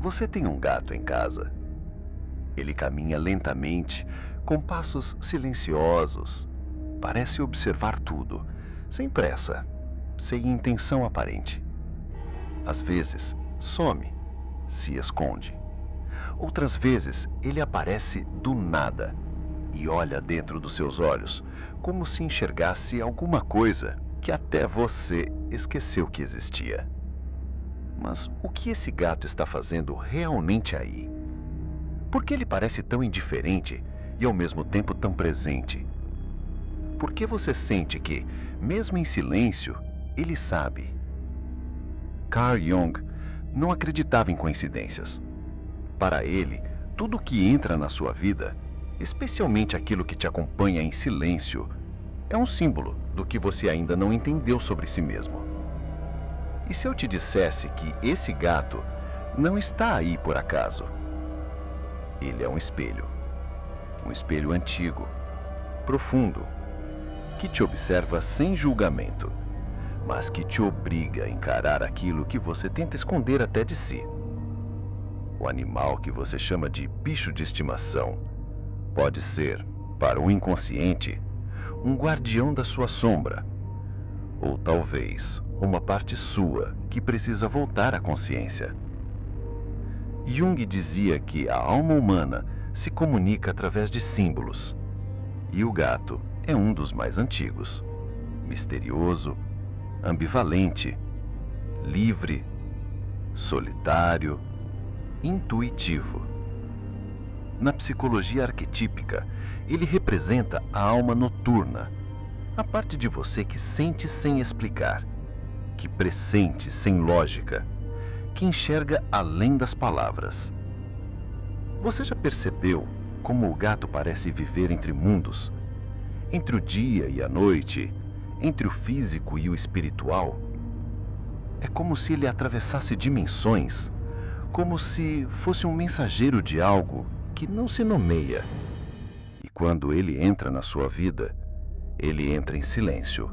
Você tem um gato em casa. Ele caminha lentamente, com passos silenciosos. Parece observar tudo, sem pressa, sem intenção aparente. Às vezes, some, se esconde. Outras vezes, ele aparece do nada e olha dentro dos seus olhos, como se enxergasse alguma coisa que até você esqueceu que existia. Mas o que esse gato está fazendo realmente aí? Por que ele parece tão indiferente e ao mesmo tempo tão presente? Por que você sente que, mesmo em silêncio, ele sabe? Carl Jung não acreditava em coincidências. Para ele, tudo que entra na sua vida, especialmente aquilo que te acompanha em silêncio, é um símbolo do que você ainda não entendeu sobre si mesmo. E se eu te dissesse que esse gato não está aí por acaso? Ele é um espelho antigo, profundo, que te observa sem julgamento, mas que te obriga a encarar aquilo que você tenta esconder até de si. O animal que você chama de bicho de estimação pode ser, para o inconsciente, um guardião da sua sombra, ou talvez uma parte sua que precisa voltar à consciência. Jung dizia que a alma humana se comunica através de símbolos, e o gato é um dos mais antigos. Misterioso, ambivalente, livre, solitário, intuitivo. Na psicologia arquetípica, ele representa a alma noturna, a parte de você que sente sem explicar, que pressente sem lógica, que enxerga além das palavras. Você já percebeu como o gato parece viver entre mundos? Entre o dia e a noite, entre o físico e o espiritual? É como se ele atravessasse dimensões, como se fosse um mensageiro de algo que não se nomeia. E quando ele entra na sua vida, ele entra em silêncio,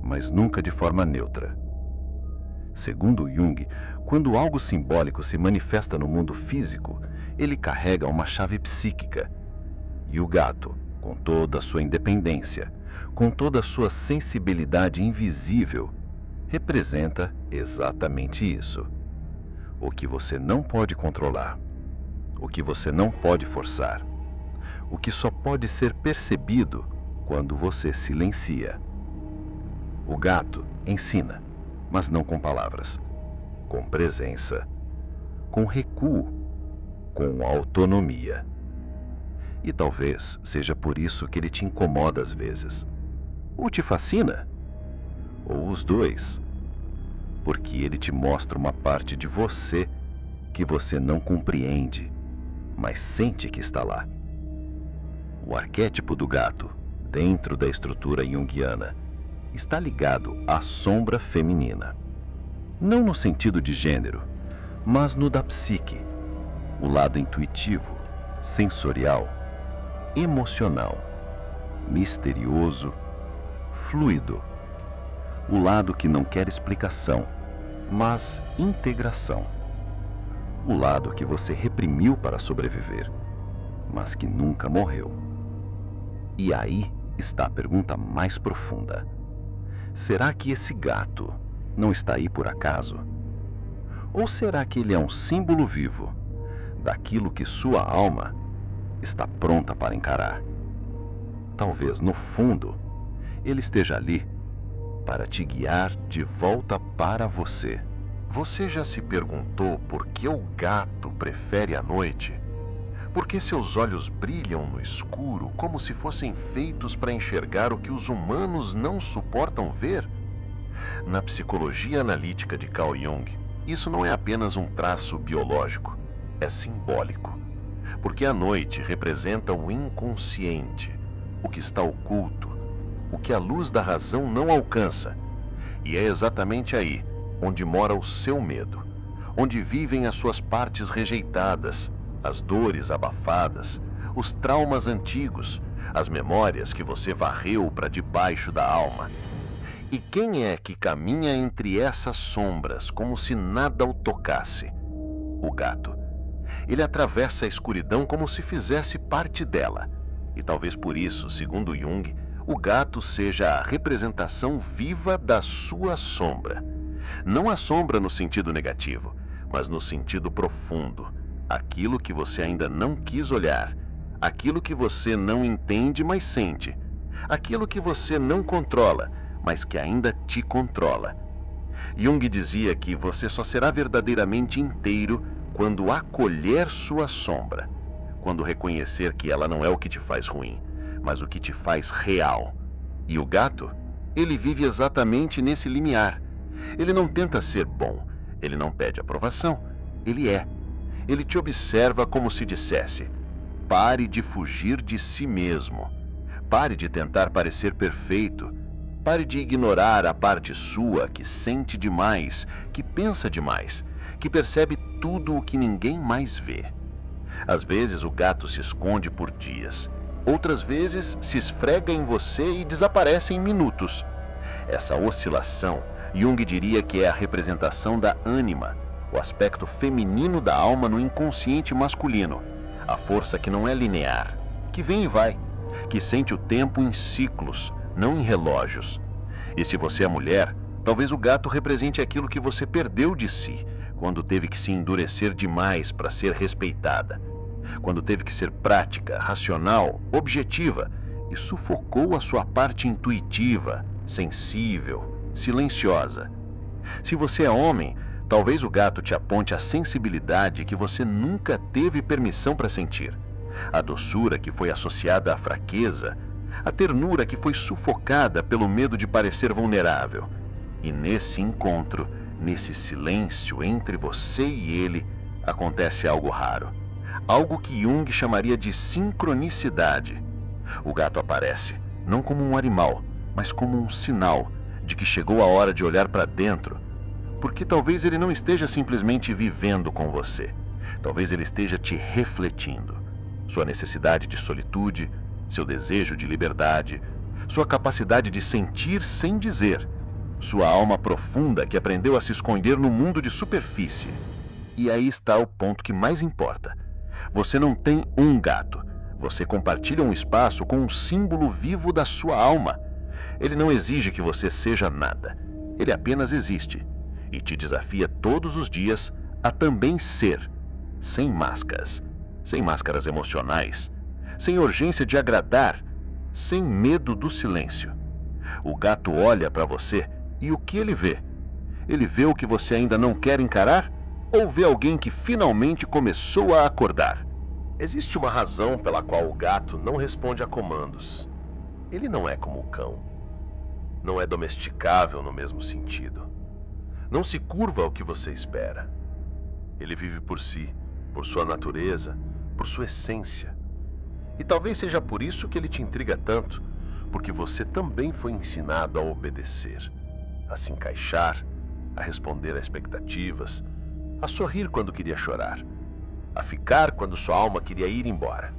mas nunca de forma neutra. Segundo Jung, quando algo simbólico se manifesta no mundo físico, ele carrega uma chave psíquica. E o gato, com toda a sua independência, com toda a sua sensibilidade invisível, representa exatamente isso. O que você não pode controlar, o que você não pode forçar, o que só pode ser percebido quando você silencia. O gato ensina, mas não com palavras, com presença, com recuo, com autonomia. E talvez seja por isso que ele te incomoda às vezes. Ou te fascina, ou os dois. Porque ele te mostra uma parte de você que você não compreende, mas sente que está lá. O arquétipo do gato, dentro da estrutura junguiana, está ligado à sombra feminina. Não no sentido de gênero, mas no da psique, o lado intuitivo, sensorial, emocional, misterioso, fluido. O lado que não quer explicação, mas integração. O lado que você reprimiu para sobreviver, mas que nunca morreu. E aí está a pergunta mais profunda. Será que esse gato não está aí por acaso? Ou será que ele é um símbolo vivo daquilo que sua alma está pronta para encarar? Talvez, no fundo, ele esteja ali para te guiar de volta para você. Você já se perguntou por que o gato prefere a noite? Por que seus olhos brilham no escuro como se fossem feitos para enxergar o que os humanos não suportam ver? Na psicologia analítica de Carl Jung, isso não é apenas um traço biológico, é simbólico. Porque a noite representa o inconsciente, o que está oculto, o que a luz da razão não alcança. E é exatamente aí onde mora o seu medo, onde vivem as suas partes rejeitadas, as dores abafadas, os traumas antigos, as memórias que você varreu para debaixo da alma. E quem é que caminha entre essas sombras como se nada o tocasse? o gato. Ele atravessa a escuridão como se fizesse parte dela. E talvez por isso, segundo Jung, o gato seja a representação viva da sua sombra. Não a sombra no sentido negativo, mas no sentido profundo. Aquilo que você ainda não quis olhar. Aquilo que você não entende, mas sente. Aquilo que você não controla, mas que ainda te controla. Jung dizia que você só será verdadeiramente inteiro quando acolher sua sombra, quando reconhecer que ela não é o que te faz ruim, mas o que te faz real. E o gato, ele vive exatamente nesse limiar. Ele não tenta ser bom, ele não pede aprovação, ele é. Ele te observa como se dissesse: pare de fugir de si mesmo, pare de tentar parecer perfeito, pare de ignorar a parte sua que sente demais, que pensa demais, que percebe tudo o que ninguém mais vê. Às vezes o gato se esconde por dias, outras vezes se esfrega em você e desaparece em minutos. Essa oscilação, Jung diria que é a representação da ânima, o aspecto feminino da alma no inconsciente masculino, a força que não é linear, que vem e vai, que sente o tempo em ciclos, não em relógios. E se você é mulher, talvez o gato represente aquilo que você perdeu de si, quando teve que se endurecer demais para ser respeitada, quando teve que ser prática, racional, objetiva e sufocou a sua parte intuitiva, sensível, silenciosa. Se você é homem, talvez o gato te aponte a sensibilidade que você nunca teve permissão para sentir, a doçura que foi associada à fraqueza, a ternura que foi sufocada pelo medo de parecer vulnerável. E nesse encontro, nesse silêncio entre você e ele, acontece algo raro. Algo que Jung chamaria de sincronicidade. O gato aparece, não como um animal, mas como um sinal de que chegou a hora de olhar para dentro. Porque talvez ele não esteja simplesmente vivendo com você. Talvez ele esteja te refletindo. Sua necessidade de solitude, seu desejo de liberdade, sua capacidade de sentir sem dizer, sua alma profunda que aprendeu a se esconder no mundo de superfície. E aí está o ponto que mais importa. Você não tem um gato. Você compartilha um espaço com um símbolo vivo da sua alma. Ele não exige que você seja nada. Ele apenas existe. E te desafia todos os dias a também ser, sem máscaras emocionais, sem urgência de agradar, sem medo do silêncio. O gato olha para você e o que ele vê? Ele vê o que você ainda não quer encarar? Ou vê alguém que finalmente começou a acordar? Existe uma razão pela qual o gato não responde a comandos. Ele não é como o cão. Não é domesticável no mesmo sentido. Não se curva ao que você espera. Ele vive por si, por sua natureza, por sua essência. E talvez seja por isso que ele te intriga tanto, porque você também foi ensinado a obedecer, a se encaixar, a responder a expectativas, a sorrir quando queria chorar, a ficar quando sua alma queria ir embora.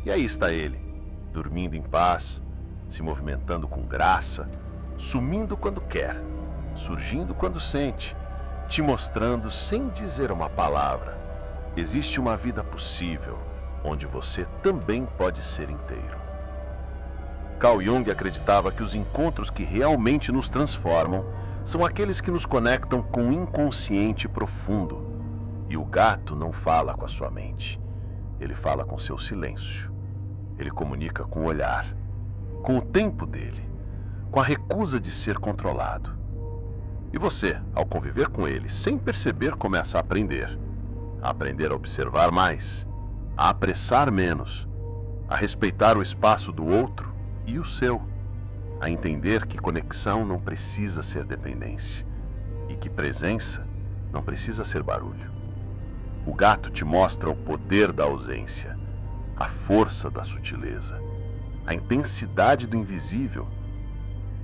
E aí está ele, dormindo em paz, se movimentando com graça, sumindo quando quer, surgindo quando sente, te mostrando sem dizer uma palavra. Existe uma vida possível, onde você também pode ser inteiro. Carl Jung acreditava que os encontros que realmente nos transformam são aqueles que nos conectam com o inconsciente profundo. E o gato não fala com a sua mente. Ele fala com seu silêncio. Ele comunica com o olhar, com o tempo dele, com a recusa de ser controlado. E você, ao conviver com ele, sem perceber, começa a aprender a observar mais, a apressar menos, a respeitar o espaço do outro e o seu, a entender que conexão não precisa ser dependência e que presença não precisa ser barulho. O gato te mostra o poder da ausência, a força da sutileza, a intensidade do invisível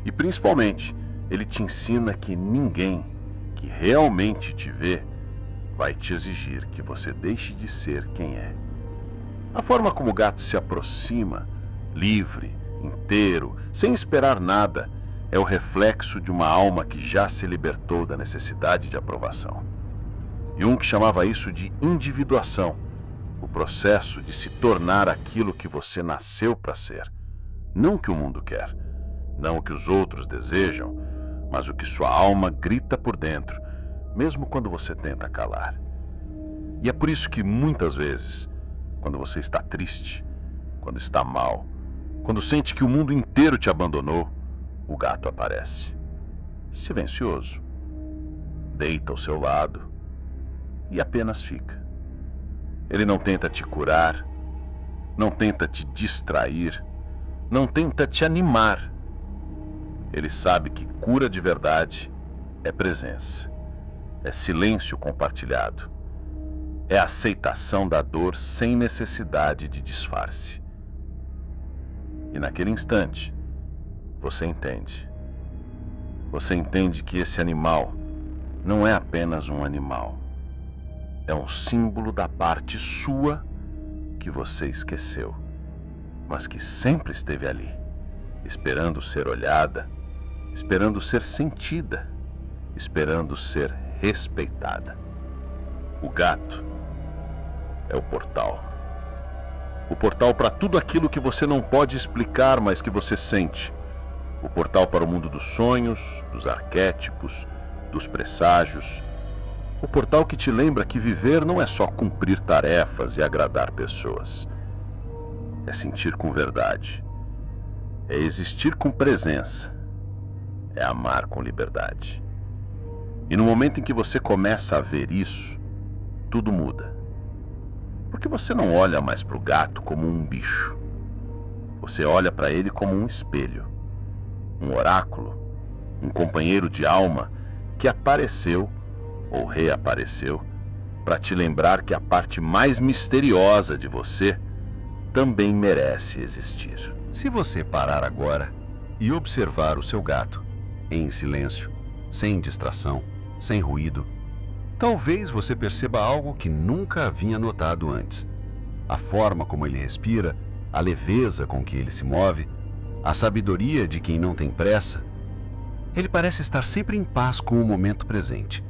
e, principalmente, ele te ensina que ninguém que realmente te vê vai te exigir que você deixe de ser quem é. A forma como o gato se aproxima, livre, inteiro, sem esperar nada, é o reflexo de uma alma que já se libertou da necessidade de aprovação. Jung chamava isso de individuação, o processo de se tornar aquilo que você nasceu para ser. Não o que o mundo quer, não o que os outros desejam, mas o que sua alma grita por dentro, mesmo quando você tenta calar. E é por isso que muitas vezes, quando você está triste, quando está mal, quando sente que o mundo inteiro te abandonou, o gato aparece. Silencioso. Deita ao seu lado e apenas fica. Ele não tenta te curar, não tenta te distrair, não tenta te animar. Ele sabe que cura de verdade é presença, é silêncio compartilhado, é aceitação da dor sem necessidade de disfarce. E naquele instante, você entende. Você entende que esse animal não é apenas um animal. É um símbolo da parte sua que você esqueceu, mas que sempre esteve ali, esperando ser olhada, esperando ser sentida, esperando ser respeitada. O gato é o portal. O portal para tudo aquilo que você não pode explicar, mas que você sente. O portal para o mundo dos sonhos, dos arquétipos, dos presságios. O portal que te lembra que viver não é só cumprir tarefas e agradar pessoas. É sentir com verdade. É existir com presença. É amar com liberdade. E no momento em que você começa a ver isso, tudo muda. Porque você não olha mais para o gato como um bicho. Você olha para ele como um espelho, um oráculo, um companheiro de alma que apareceu ou reapareceu para te lembrar que a parte mais misteriosa de você também merece existir. Se você parar agora e observar o seu gato, em silêncio, sem distração, sem ruído, talvez você perceba algo que nunca havia notado antes. A forma como ele respira, a leveza com que ele se move, a sabedoria de quem não tem pressa. Ele parece estar sempre em paz com o momento presente,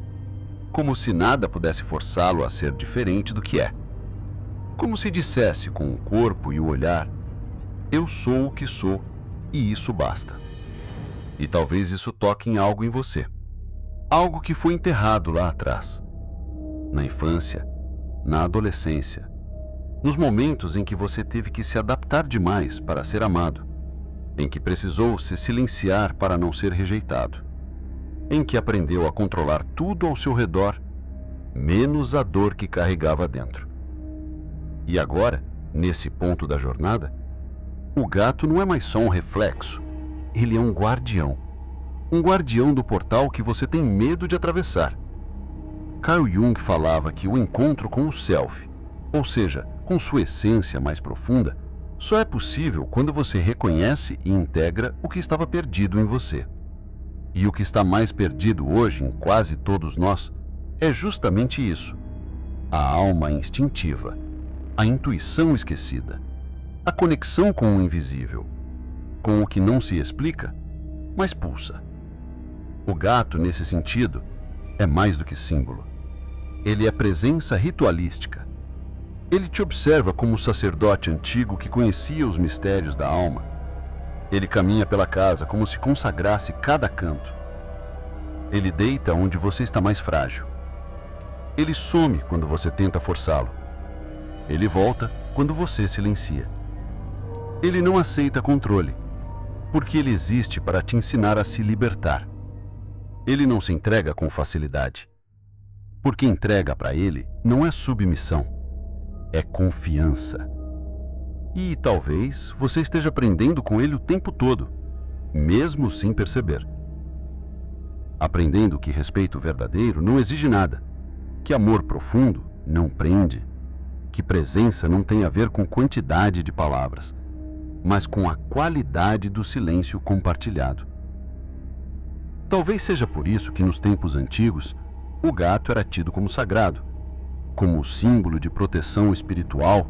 como se nada pudesse forçá-lo a ser diferente do que é. Como se dissesse com o corpo e o olhar: eu sou o que sou e isso basta. E talvez isso toque em algo em você. Algo que foi enterrado lá atrás. Na infância, na adolescência, nos momentos em que você teve que se adaptar demais para ser amado, em que precisou se silenciar para não ser rejeitado, em que aprendeu a controlar tudo ao seu redor, menos a dor que carregava dentro. E agora, nesse ponto da jornada, o gato não é mais só um reflexo, ele é um guardião. Um guardião do portal que você tem medo de atravessar. Carl Jung falava que o encontro com o self, ou seja, com sua essência mais profunda, só é possível quando você reconhece e integra o que estava perdido em você. E o que está mais perdido hoje em quase todos nós é justamente isso: a alma instintiva, a intuição esquecida, a conexão com o invisível, com o que não se explica, mas pulsa. O gato, nesse sentido, é mais do que símbolo. Ele é presença ritualística. Ele te observa como um sacerdote antigo que conhecia os mistérios da alma. Ele caminha pela casa como se consagrasse cada canto. Ele deita onde você está mais frágil. Ele some quando você tenta forçá-lo. Ele volta quando você silencia. Ele não aceita controle, porque ele existe para te ensinar a se libertar. Ele não se entrega com facilidade, porque entrega para ele não é submissão, é confiança. E talvez você esteja aprendendo com ele o tempo todo, mesmo sem perceber. Aprendendo que respeito verdadeiro não exige nada, que amor profundo não prende, que presença não tem a ver com quantidade de palavras, mas com a qualidade do silêncio compartilhado. Talvez seja por isso que nos tempos antigos o gato era tido como sagrado, como símbolo de proteção espiritual,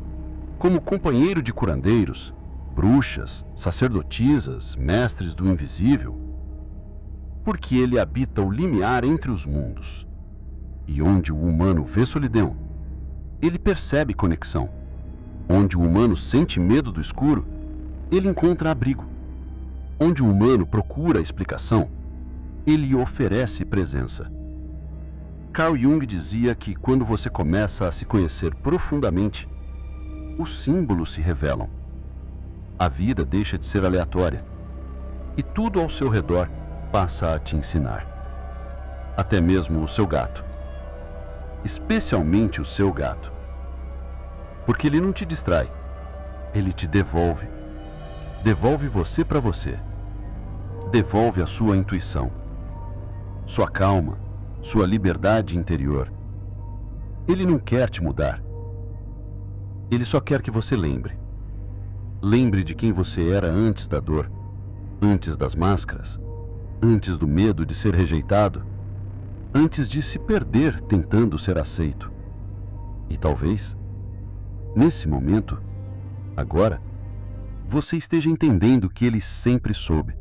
como companheiro de curandeiros, bruxas, sacerdotisas, mestres do invisível, porque ele habita o limiar entre os mundos. E onde o humano vê solidão, ele percebe conexão. Onde o humano sente medo do escuro, ele encontra abrigo. Onde o humano procura explicação, ele oferece presença. Carl Jung dizia que quando você começa a se conhecer profundamente, os símbolos se revelam. A vida deixa de ser aleatória e tudo ao seu redor passa a te ensinar. Até mesmo o seu gato. Especialmente o seu gato. Porque ele não te distrai, ele te devolve. Devolve você para você. Devolve a sua intuição, sua calma, sua liberdade interior. Ele não quer te mudar. Ele só quer que você lembre. Lembre de quem você era antes da dor, antes das máscaras, antes do medo de ser rejeitado, antes de se perder tentando ser aceito. E talvez, nesse momento, agora, você esteja entendendo que ele sempre soube,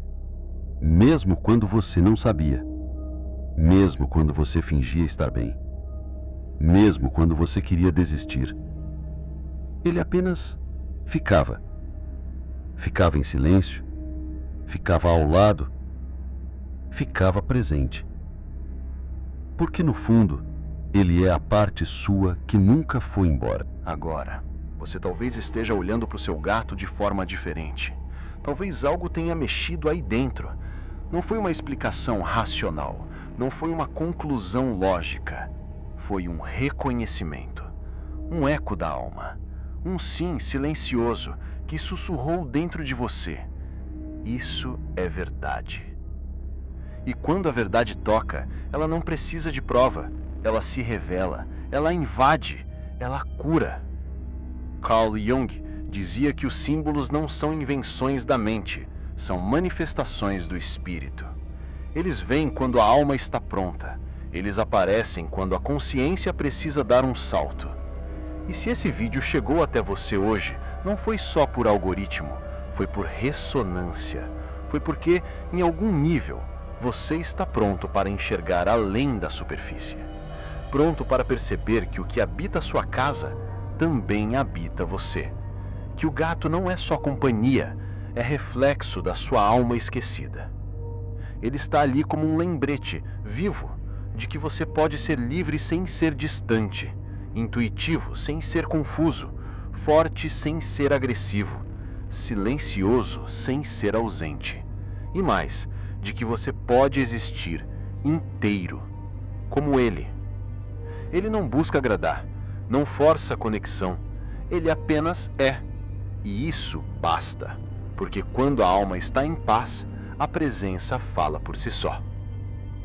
mesmo quando você não sabia, mesmo quando você fingia estar bem, mesmo quando você queria desistir. Ele apenas ficava. Ficava em silêncio, ficava ao lado, ficava presente. Porque no fundo, ele é a parte sua que nunca foi embora. Agora, você talvez esteja olhando para o seu gato de forma diferente. Talvez algo tenha mexido aí dentro. Não foi uma explicação racional, não foi uma conclusão lógica. Foi um reconhecimento, um eco da alma, um sim silencioso que sussurrou dentro de você. Isso é verdade. E quando a verdade toca, ela não precisa de prova, ela se revela, ela invade, ela cura. Carl Jung dizia que os símbolos não são invenções da mente, são manifestações do espírito. Eles vêm quando a alma está pronta, eles aparecem quando a consciência precisa dar um salto. E se esse vídeo chegou até você hoje, não foi só por algoritmo, foi por ressonância. Foi porque, em algum nível, você está pronto para enxergar além da superfície. Pronto para perceber que o que habita sua casa também habita você. Que o gato não é só companhia, é reflexo da sua alma esquecida. Ele está ali como um lembrete vivo de que você pode ser livre sem ser distante, intuitivo sem ser confuso, forte sem ser agressivo, silencioso sem ser ausente. E mais, de que você pode existir inteiro, como ele. Ele não busca agradar, não força a conexão, ele apenas é. E isso basta, porque quando a alma está em paz, a presença fala por si só.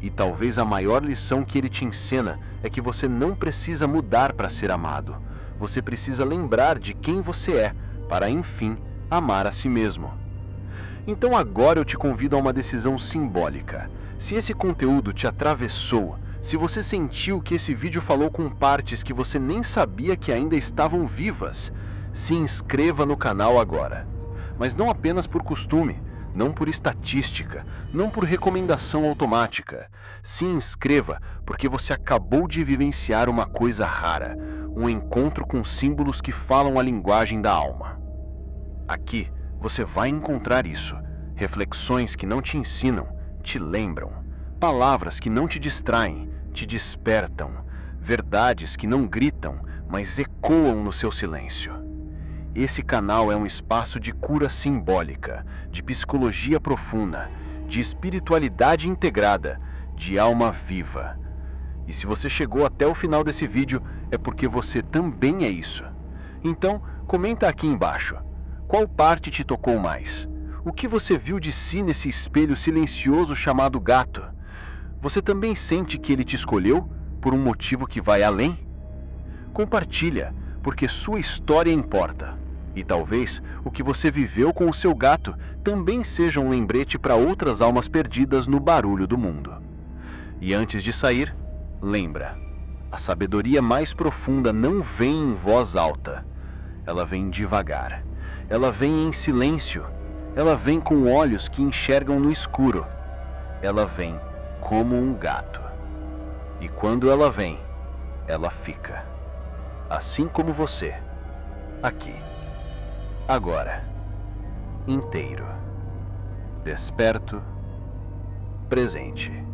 E talvez a maior lição que ele te ensina é que você não precisa mudar para ser amado. Você precisa lembrar de quem você é, para enfim amar a si mesmo. Então agora eu te convido a uma decisão simbólica. Se esse conteúdo te atravessou, se você sentiu que esse vídeo falou com partes que você nem sabia que ainda estavam vivas, se inscreva no canal agora. Mas não apenas por costume, não por estatística, não por recomendação automática. Se inscreva porque você acabou de vivenciar uma coisa rara, um encontro com símbolos que falam a linguagem da alma. Aqui você vai encontrar isso, reflexões que não te ensinam, te lembram, palavras que não te distraem, te despertam, verdades que não gritam, mas ecoam no seu silêncio. Esse canal é um espaço de cura simbólica, de psicologia profunda, de espiritualidade integrada, de alma viva. E se você chegou até o final desse vídeo, é porque você também é isso. Então, comenta aqui embaixo. Qual parte te tocou mais? O que você viu de si nesse espelho silencioso chamado gato? Você também sente que ele te escolheu por um motivo que vai além? Compartilha, porque sua história importa. E talvez o que você viveu com o seu gato também seja um lembrete para outras almas perdidas no barulho do mundo. E antes de sair, lembra, a sabedoria mais profunda não vem em voz alta. Ela vem devagar. Ela vem em silêncio. Ela vem com olhos que enxergam no escuro. Ela vem como um gato. E quando ela vem, ela fica. Assim como você. Aqui. Agora. Inteiro. Desperto. Presente.